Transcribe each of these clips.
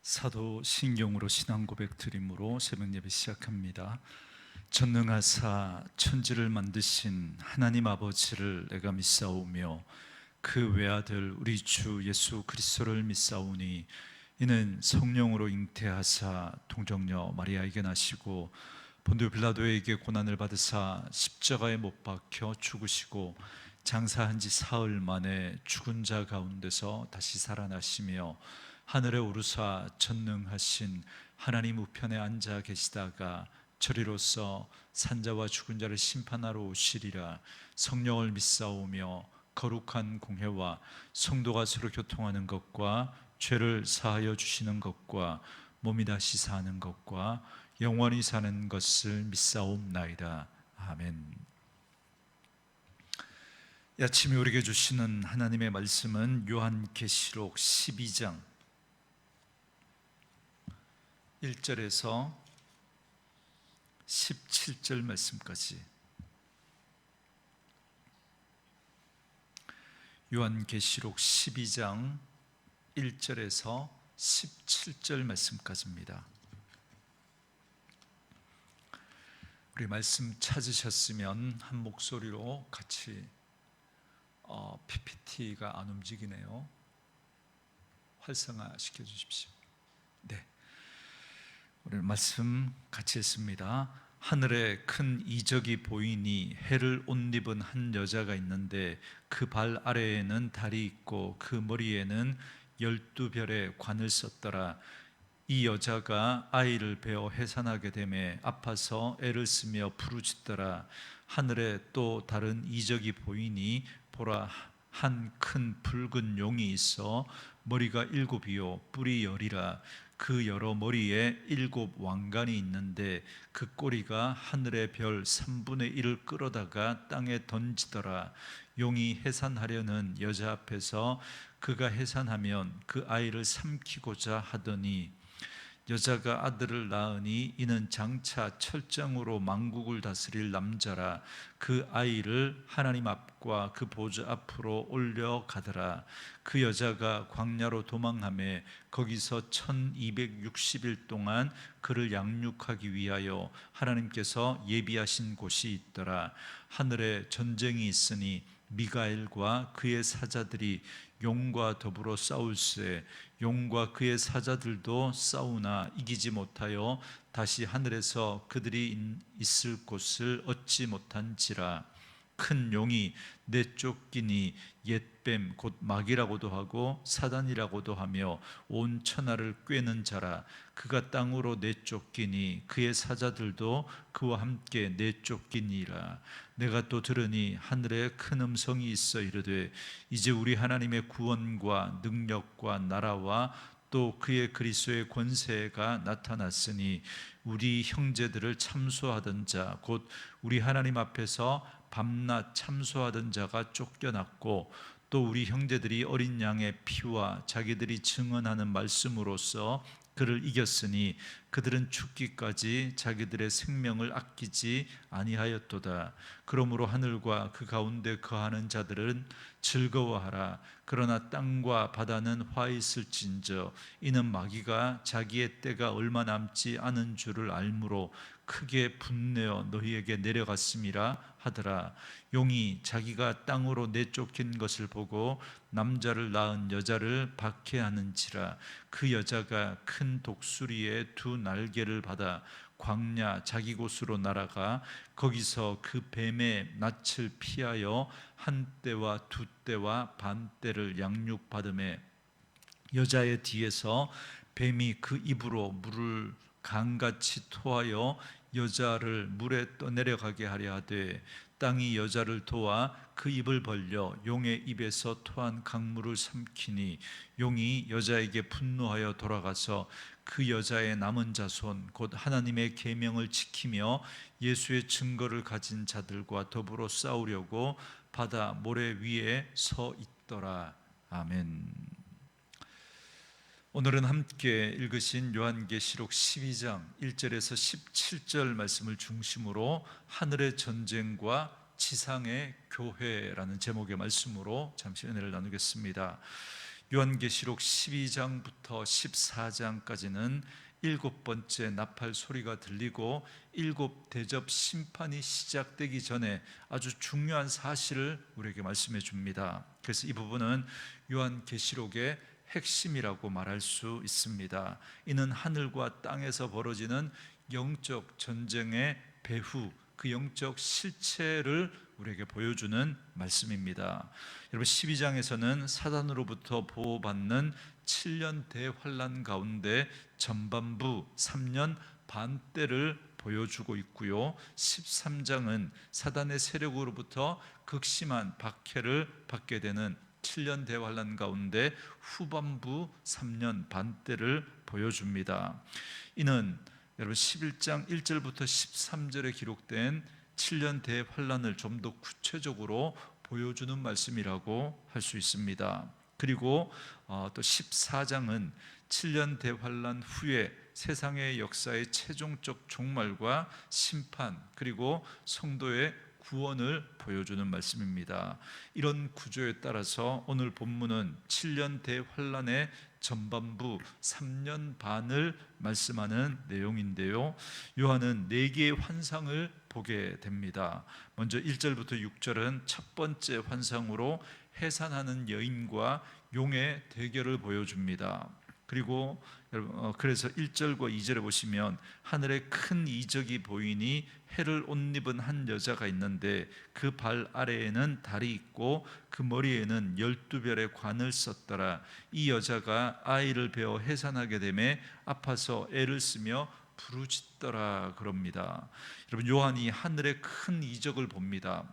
사도 신경으로 신앙 고백 드림으로 새벽 예배 시작합니다. 전능하사 천지를 만드신 하나님 아버지를 내가 믿사오며 그 외아들 우리 주 예수 그리스도를 믿사오니 이는 성령으로 잉태하사 동정녀 마리아에게 나시고 본디오 빌라도에게 고난을 받으사 십자가에 못 박혀 죽으시고 장사한 지 사흘 만에 죽은 자 가운데서 다시 살아나시며 하늘에 오르사 전능하신 하나님 우편에 앉아 계시다가 저리로서 산자와 죽은 자를 심판하러 오시리라. 성령을 믿사오며 거룩한 공회와 성도가 서로 교통하는 것과 죄를 사하여 주시는 것과 몸이 다시 사는 것과 영원히 사는 것을 믿사옵나이다. 아멘. 이 아침에 우리에게 주시는 하나님의 말씀은 요한계시록 12장 1절에서 17절 말씀까지, 요한계시록 12장 1절에서 17절 말씀까지입니다. 우리 말씀 찾으셨으면 한 목소리로 같이 PPT가 안 움직이네요. 활성화 시켜주십시오. 네, 우리 말씀 같이 했습니다. 하늘에 큰 이적이 보이니 해를 옷 입은 한 여자가 있는데 그 발 아래에는 달이 있고 그 머리에는 12별의 관을 썼더라. 이 여자가 아이를 베어 해산하게 되매 아파서 애를 쓰며 부르짖더라. 하늘에 또 다른 이적이 보이니 보라, 한 큰 붉은 용이 있어 머리가 7이요 뿔이 10이라. 그 여러 머리에 7 왕관이 있는데 그 꼬리가 하늘의 별 3분의 1을 끌어다가 땅에 던지더라. 용이 해산하려는 여자 앞에서 그가 해산하면 그 아이를 삼키고자 하더니 여자가 아들을 낳으니 이는 장차 철장으로 만국을 다스릴 남자라. 그 아이를 하나님 앞과 그 보좌 앞으로 올려가더라. 그 여자가 광야로 도망하며 거기서 1260일 동안 그를 양육하기 위하여 하나님께서 예비하신 곳이 있더라. 하늘에 전쟁이 있으니 미가엘과 그의 사자들이 용과 더불어 싸울세. 용과 그의 사자들도 싸우나 이기지 못하여 다시 하늘에서 그들이 있을 곳을 얻지 못한지라. 큰 용이 내쫓기니 옛뱀 곧 마귀라고도 하고 사단이라고도 하며 온 천하를 꿰는 자라. 그가 땅으로 내쫓기니 그의 사자들도 그와 함께 내쫓기니라. 내가 또 들으니 하늘에 큰 음성이 있어 이르되 이제 우리 하나님의 구원과 능력과 나라와 또 그의 그리스도의 권세가 나타났으니 우리 형제들을 참소하던 자 곧 우리 하나님 앞에서 밤낮 참소하던 자가 쫓겨났고 또 우리 형제들이 어린 양의 피와 자기들이 증언하는 말씀으로써 그를 이겼으니 그들은 죽기까지 자기들의 생명을 아끼지 아니하였도다. 그러므로 하늘과 그 가운데 거하는 자들은 즐거워하라. 그러나 땅과 바다는 화 있을진저 이는 마귀가 자기의 때가 얼마 남지 않은 줄을 알므로 크게 분내어 너희에게 내려갔음이라 하더라. 용이 자기가 땅으로 내쫓긴 것을 보고 남자를 낳은 여자를 박해하는지라. 그 여자가 큰 독수리의 2 날개를 받아 광야 자기 곳으로 날아가 거기서 그 뱀의 낯을 피하여 한 때와 2 때와 반 때를 양육받음에 여자의 뒤에서 뱀이 그 입으로 물을 강같이 토하여 여자를 물에 떠내려가게 하려 하되 땅이 여자를 도와 그 입을 벌려 용의 입에서 토한 강물을 삼키니 용이 여자에게 분노하여 돌아가서 그 여자의 남은 자손 곧 하나님의 계명을 지키며 예수의 증거를 가진 자들과 더불어 싸우려고 바다 모래 위에 서 있더라. 아멘. 오늘은 함께 읽으신 요한계시록 12장 1절에서 17절 말씀을 중심으로 하늘의 전쟁과 지상의 교회라는 제목의 말씀으로 잠시 은혜를 나누겠습니다. 요한계시록 12장부터 14장까지는 일곱 번째 나팔 소리가 들리고 일곱 대접 심판이 시작되기 전에 아주 중요한 사실을 우리에게 말씀해 줍니다. 그래서 이 부분은 요한계시록의 핵심이라고 말할 수 있습니다. 이는 하늘과 땅에서 벌어지는 영적 전쟁의 배후, 그 영적 실체를 우리에게 보여주는 말씀입니다. 여러분, 12장에서는 사단으로부터 보호받는 7년 대환란 가운데 전반부 3년 반 때를 보여주고 있고요, 13장은 사단의 세력으로부터 극심한 박해를 받게 되는 7년 대환란 가운데 후반부 3년 반 때를 보여줍니다. 이는 여러분 11장 1절부터 13절에 기록된 7년 대환란을 좀 더 구체적으로 보여주는 말씀이라고 할 수 있습니다. 그리고 또 14장은 7년 대환란 후에 세상의 역사의 최종적 종말과 심판, 그리고 성도의 구원을 보여주는 말씀입니다. 이런 구조에 따라서 오늘 본문은 7년 대환란의 전반부 3년 반을 말씀하는 내용인데요, 요한은 4개의 환상을 보게 됩니다. 먼저 1절부터 6절은 첫 번째 환상으로 해산하는 여인과 용의 대결을 보여줍니다. 그리고 그래서 1절과 2절에 보시면 하늘에 큰 이적이 보이니 해를 옷 입은 한 여자가 있는데 그 발 아래에는 달이 있고 그 머리에는 12별의 관을 썼더라. 이 여자가 아이를 베어 해산하게 되매 아파서 애를 쓰며 부르짖더라 그럽니다. 여러분, 요한이 하늘에 큰 이적을 봅니다.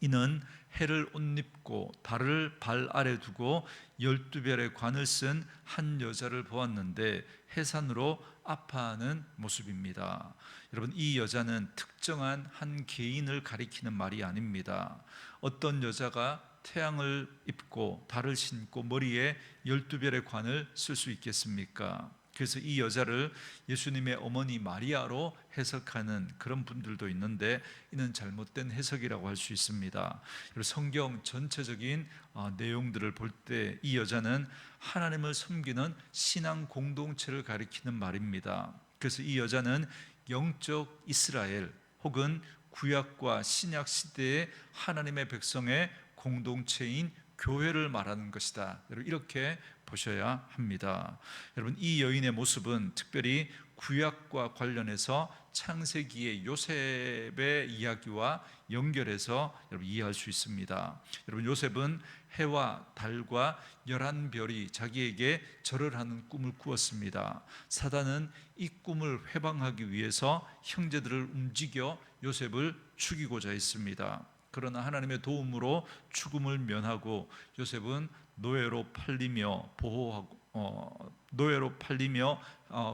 이는 해를 옷 입고 달을 발 아래 두고 12별의 관을 쓴 한 여자를 보았는데 해산으로 아파하는 모습입니다. 여러분, 이 여자는 특정한 한 개인을 가리키는 말이 아닙니다. 어떤 여자가 태양을 입고 달을 신고 머리에 12별의 관을 쓸 수 있겠습니까? 그래서 이 여자를 예수님의 어머니 마리아로 해석하는 그런 분들도 있는데 이는 잘못된 해석이라고 할 수 있습니다. 성경 전체적인 내용들을 볼 때 이 여자는 하나님을 섬기는 신앙 공동체를 가리키는 말입니다. 그래서 이 여자는 영적 이스라엘 혹은 구약과 신약 시대의 하나님의 백성의 공동체인 교회를 말하는 것이다. 이렇게 보셔야 합니다. 여러분, 이 여인의 모습은 특별히 구약과 관련해서 창세기의 요셉의 이야기와 연결해서 여러분 이해할 수 있습니다. 여러분, 요셉은 해와 달과 11별이 자기에게 절을 하는 꿈을 꾸었습니다. 사단은 이 꿈을 회방하기 위해서 형제들을 움직여 요셉을 죽이고자 했습니다. 그러나 하나님의 도움으로 죽음을 면하고 요셉은 노예로 팔리며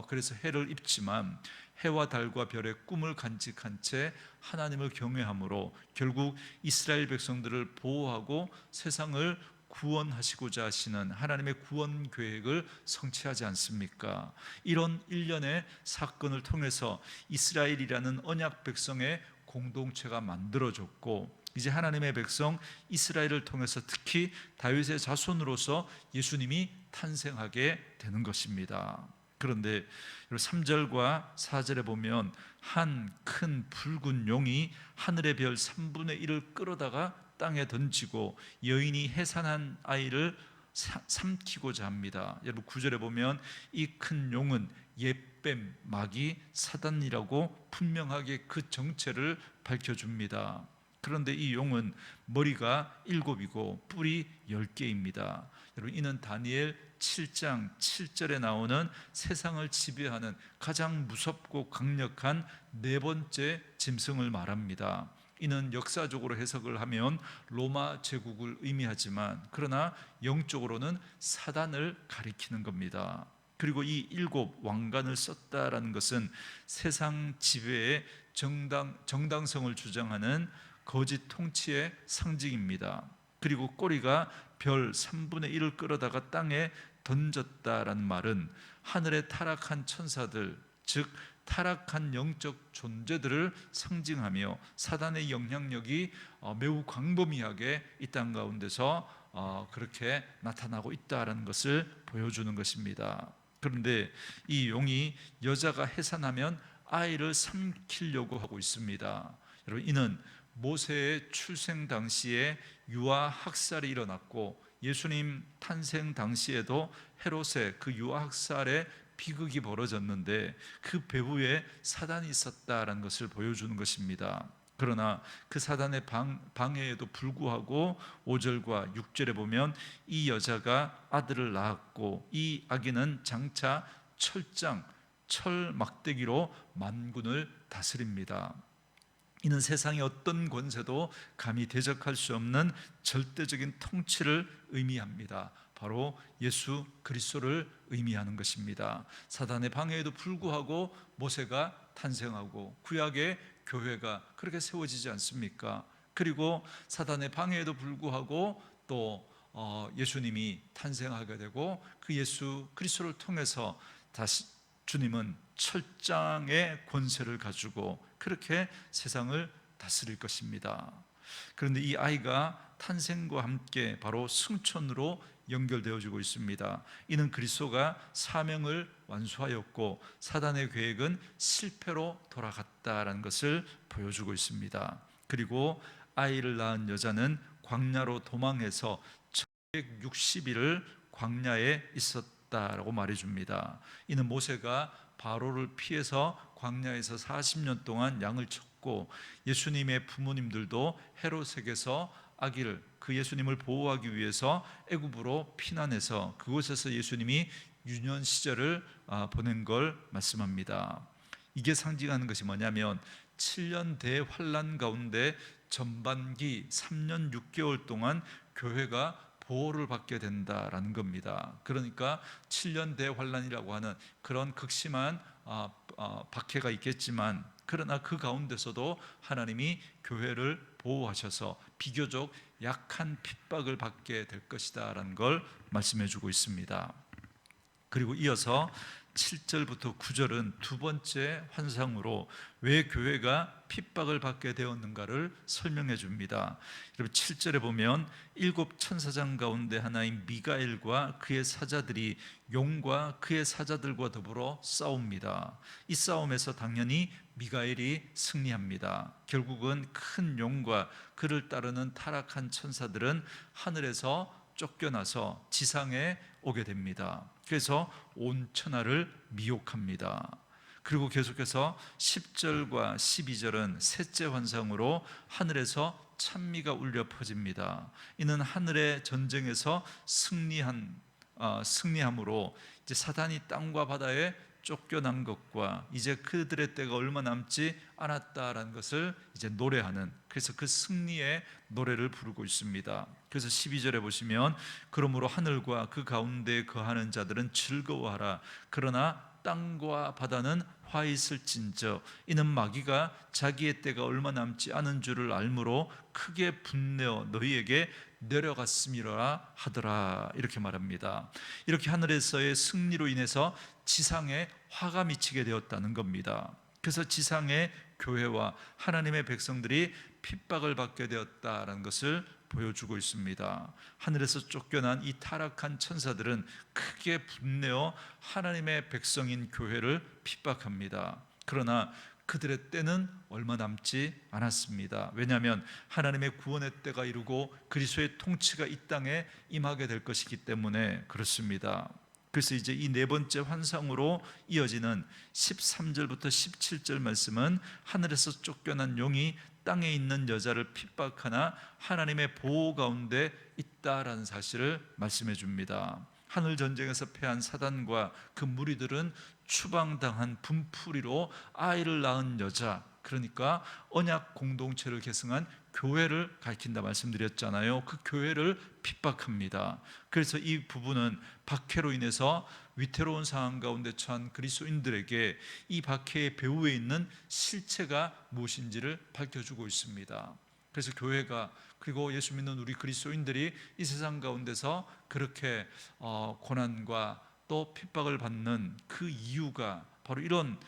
그래서 해를 입지만 해와 달과 별의 꿈을 간직한 채 하나님을 경외함으로 결국 이스라엘 백성들을 보호하고 세상을 구원하시고자 하시는 하나님의 구원 계획을 성취하지 않습니까? 이런 일련의 사건을 통해서 이스라엘이라는 언약 백성의 공동체가 만들어졌고, 이제 하나님의 백성 이스라엘을 통해서 특히 다윗의 자손으로서 예수님이 탄생하게 되는 것입니다. 그런데 3절과 4절에 보면 한 큰 붉은 용이 하늘의 별 3분의 1을 끌어다가 땅에 던지고 여인이 해산한 아이를 삼키고자 합니다. 여러분, 9절에 보면 이 큰 용은 옛뱀 마귀 사단이라고 분명하게 그 정체를 밝혀줍니다. 그런데 이 용은 머리가 7이고 뿔이 10개입니다. 여러분, 이는 다니엘 7장 7절에 나오는 세상을 지배하는 가장 무섭고 강력한 네 번째 짐승을 말합니다. 이는 역사적으로 해석을 하면 로마 제국을 의미하지만 그러나 영적으로는 사단을 가리키는 겁니다. 그리고 이 7 왕관을 썼다라는 것은 세상 지배의 정당성을 주장하는 거짓 통치의 상징입니다. 그리고 꼬리가 별 3분의 1을 끌어다가 땅에 던졌다라는 말은 하늘에 타락한 천사들, 즉 타락한 영적 존재들을 상징하며 사단의 영향력이 매우 광범위하게 이 땅 가운데서 그렇게 나타나고 있다는 것을 보여주는 것입니다. 그런데 이 용이 여자가 해산하면 아이를 삼키려고 하고 있습니다. 여러분, 이는 모세의 출생 당시에 유아 학살이 일어났고 예수님 탄생 당시에도 헤롯의 그 유아 학살의 비극이 벌어졌는데 그 배후에 사단이 있었다라는 것을 보여주는 것입니다. 그러나 그 사단의 방해에도 불구하고 5절과 6절에 보면 이 여자가 아들을 낳았고 이 아기는 장차 철 막대기로 만군을 다스립니다. 이는 세상의 어떤 권세도 감히 대적할 수 없는 절대적인 통치를 의미합니다. 바로 예수 그리스도를 의미하는 것입니다. 사단의 방해에도 불구하고 모세가 탄생하고 구약의 교회가 그렇게 세워지지 않습니까? 그리고 사단의 방해에도 불구하고 또 예수님이 탄생하게 되고 그 예수 그리스도를 통해서 다시 주님은 철장의 권세를 가지고 그렇게 세상을 다스릴 것입니다. 그런데 이 아이가 탄생과 함께 바로 승천으로 연결되어지고 있습니다. 이는 그리스도가 사명을 완수하였고 사단의 계획은 실패로 돌아갔다라는 것을 보여주고 있습니다. 그리고 아이를 낳은 여자는 광야로 도망해서 1160일을 광야에 있었다라고 말해줍니다. 이는 모세가 바로를 피해서 광야에서 40년 동안 양을 쳤고 예수님의 부모님들도 헤롯에게서 아기를 그 예수님을 보호하기 위해서 애굽으로 피난해서 그곳에서 예수님이 유년 시절을 보낸 걸 말씀합니다. 이게 상징하는 것이 뭐냐면 7년 대환란 가운데 전반기 3년 6개월 동안 교회가 보호를 받게 된다라는 겁니다. 그러니까 7년 대환란이라고 하는 그런 극심한 박해가 있겠지만 그러나 그 가운데서도 하나님이 교회를 보호하셔서 비교적 약한 핍박을 받게 될 것이다 라는 걸 말씀해 주고 있습니다. 그리고 이어서 7절부터 9절은 두 번째 환상으로 왜 교회가 핍박을 받게 되었는가를 설명해 줍니다. 여러분 7절에 보면 7 천사장 가운데 하나인 미가엘과 그의 사자들이 용과 그의 사자들과 더불어 싸웁니다. 이 싸움에서 당연히 미가엘이 승리합니다. 결국은 큰 용과 그를 따르는 타락한 천사들은 하늘에서 쫓겨나서 지상에 오게 됩니다. 그래서 온 천하를 미혹합니다. 그리고 계속해서 10절과 12절은 셋째 환상으로 하늘에서 찬미가 울려 퍼집니다. 이는 하늘의 전쟁에서 승리함으로 이제 사단이 땅과 바다에 쫓겨난 것과 이제 그들의 때가 얼마 남지 않았다라는 것을 이제 노래하는, 그래서 그 승리의 노래를 부르고 있습니다. 그래서 12절에 보시면 그러므로 하늘과 그 가운데 거하는 자들은 즐거워하라. 그러나 땅과 바다는 화 있을진저 이는 마귀가 자기의 때가 얼마 남지 않은 줄을 알므로 크게 분내어 너희에게 내려갔음이라 하더라. 이렇게 말합니다. 이렇게 하늘에서의 승리로 인해서 지상에 화가 미치게 되었다는 겁니다. 그래서 지상의 교회와 하나님의 백성들이 핍박을 받게 되었다는 것을 보여주고 있습니다. 하늘에서 쫓겨난 이 타락한 천사들은 크게 분내어 하나님의 백성인 교회를 핍박합니다. 그러나 그들의 때는 얼마 남지 않았습니다. 왜냐하면 하나님의 구원의 때가 이루고 그리스도의 통치가 이 땅에 임하게 될 것이기 때문에 그렇습니다. 그래서 이제 이 네 번째 환상으로 이어지는 13절부터 17절 말씀은 하늘에서 쫓겨난 용이 땅에 있는 여자를 핍박하나 하나님의 보호 가운데 있다라는 사실을 말씀해 줍니다. 하늘 전쟁에서 패한 사단과 그 무리들은 추방당한 분풀이로 아이를 낳은 여자, 그러니까 언약 공동체를 계승한 교회를 가리킨다 말씀드렸잖아요. 그 교회를 핍박합니다. 그래서 이 부분은 박해로 인해서 위태로운 상황 가운데 처한 그리스도인들에게 이 박해의 배후에 있는 실체가 무엇인지를 밝혀주고 있습니다. 그래서 교회가, 그리고 예수 믿는 우리 그리스도인들이 이 세상 가운데서 그렇게 고난과 또 핍박을 받는 그 이유가 바로 이런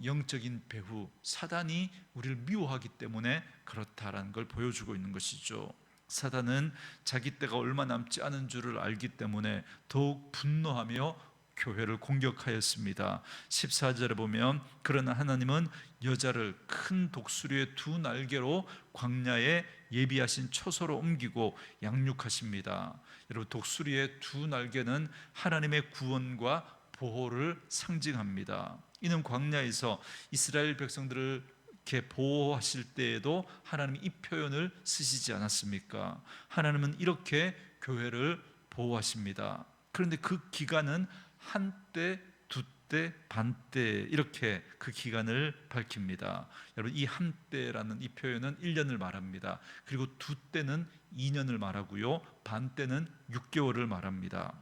영적인 배후, 사단이 우리를 미워하기 때문에 그렇다라는 걸 보여주고 있는 것이죠. 사단은 자기 때가 얼마 남지 않은 줄을 알기 때문에 더욱 분노하며 교회를 공격하였습니다. 14절에 보면 그러나 하나님은 여자를 큰 독수리의 두 날개로 광야에 예비하신 처소로 옮기고 양육하십니다. 여러분, 독수리의 두 날개는 하나님의 구원과 보호를 상징합니다. 이는 광야에서 이스라엘 백성들을 이렇게 보호하실 때에도 하나님이 이 표현을 쓰시지 않았습니까? 하나님은 이렇게 교회를 보호하십니다. 그런데 그 기간은 한때, 두때, 반때 이렇게 그 기간을 밝힙니다. 여러분, 이 한때라는 이 표현은 1년을 말합니다. 그리고 두때는 2년을 말하고요, 반때는 6개월을 말합니다.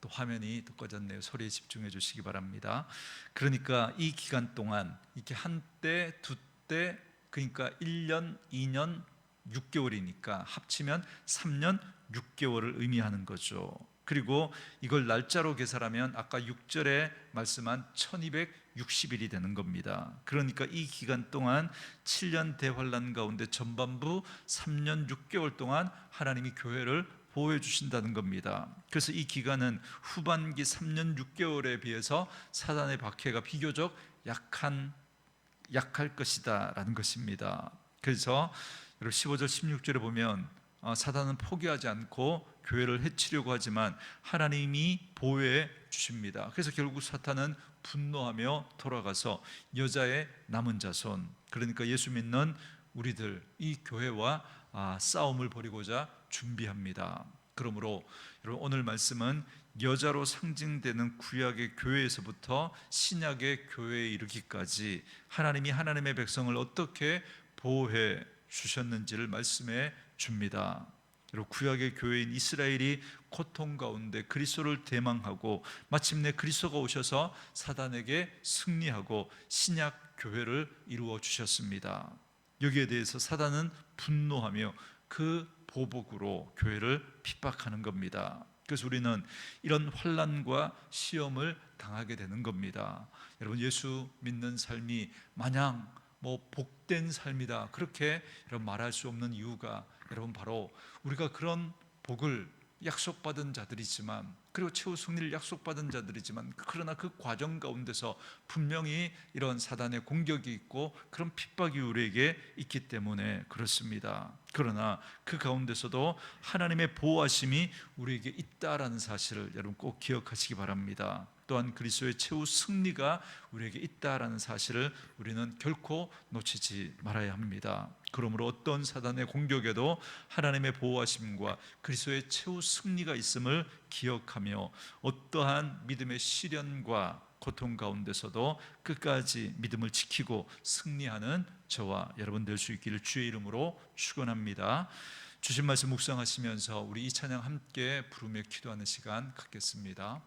또 화면이 또 꺼졌네요. 소리에 집중해 주시기 바랍니다. 그러니까 이 기간 동안 이렇게 한때, 두때, 그러니까 1년, 2년, 6개월이니까 합치면 3년 6개월을 의미하는 거죠. 그리고 이걸 날짜로 계산하면 아까 6절에 말씀한 1260일이 되는 겁니다. 그러니까 이 기간 동안 7년 대환란 가운데 전반부 3년 6개월 동안 하나님이 교회를 보호해 주신다는 겁니다. 그래서 이 기간은 후반기 3년 6개월에 비해서 사단의 박해가 비교적 약할 것이다 라는 것입니다. 그래서 15절 16절에 보면 사단은 포기하지 않고 교회를 해치려고 하지만 하나님이 보호해 주십니다. 그래서 결국 사탄은 분노하며 돌아가서 여자의 남은 자손, 그러니까 예수 믿는 우리들, 이 교회와 싸움을 벌이고자 준비합니다. 그러므로 여러분, 오늘 말씀은 여자로 상징되는 구약의 교회에서부터 신약의 교회에 이르기까지 하나님이 하나님의 백성을 어떻게 보호해 주셨는지를 말씀해 줍니다. 여러분, 구약의 교회인 이스라엘이 고통 가운데 그리스도를 대망하고 마침내 그리스도가 오셔서 사단에게 승리하고 신약 교회를 이루어 주셨습니다. 여기에 대해서 사단은 분노하며 그 보복으로 교회를 핍박하는 겁니다. 그래서 우리는 이런 환난과 시험을 당하게 되는 겁니다. 여러분, 예수 믿는 삶이 마냥 복된 삶이다 그렇게 여러분 말할 수 없는 이유가 여러분 바로 우리가 그런 복을 약속받은 자들이지만, 그리고 최후 승리를 약속받은 자들이지만, 그러나 그 과정 가운데서 분명히 이런 사단의 공격이 있고 그런 핍박이 우리에게 있기 때문에 그렇습니다. 그러나 그 가운데서도 하나님의 보호하심이 우리에게 있다라는 사실을 여러분 꼭 기억하시기 바랍니다. 또한 그리스도의 최후 승리가 우리에게 있다라는 사실을 우리는 결코 놓치지 말아야 합니다. 그러므로 어떤 사단의 공격에도 하나님의 보호하심과 그리스도의 최후 승리가 있음을 기억하며 어떠한 믿음의 시련과 고통 가운데서도 끝까지 믿음을 지키고 승리하는 저와 여러분 될 수 있기를 주의 이름으로 축원합니다. 주신 말씀 묵상하시면서 우리 이 찬양 함께 부르며 기도하는 시간 갖겠습니다.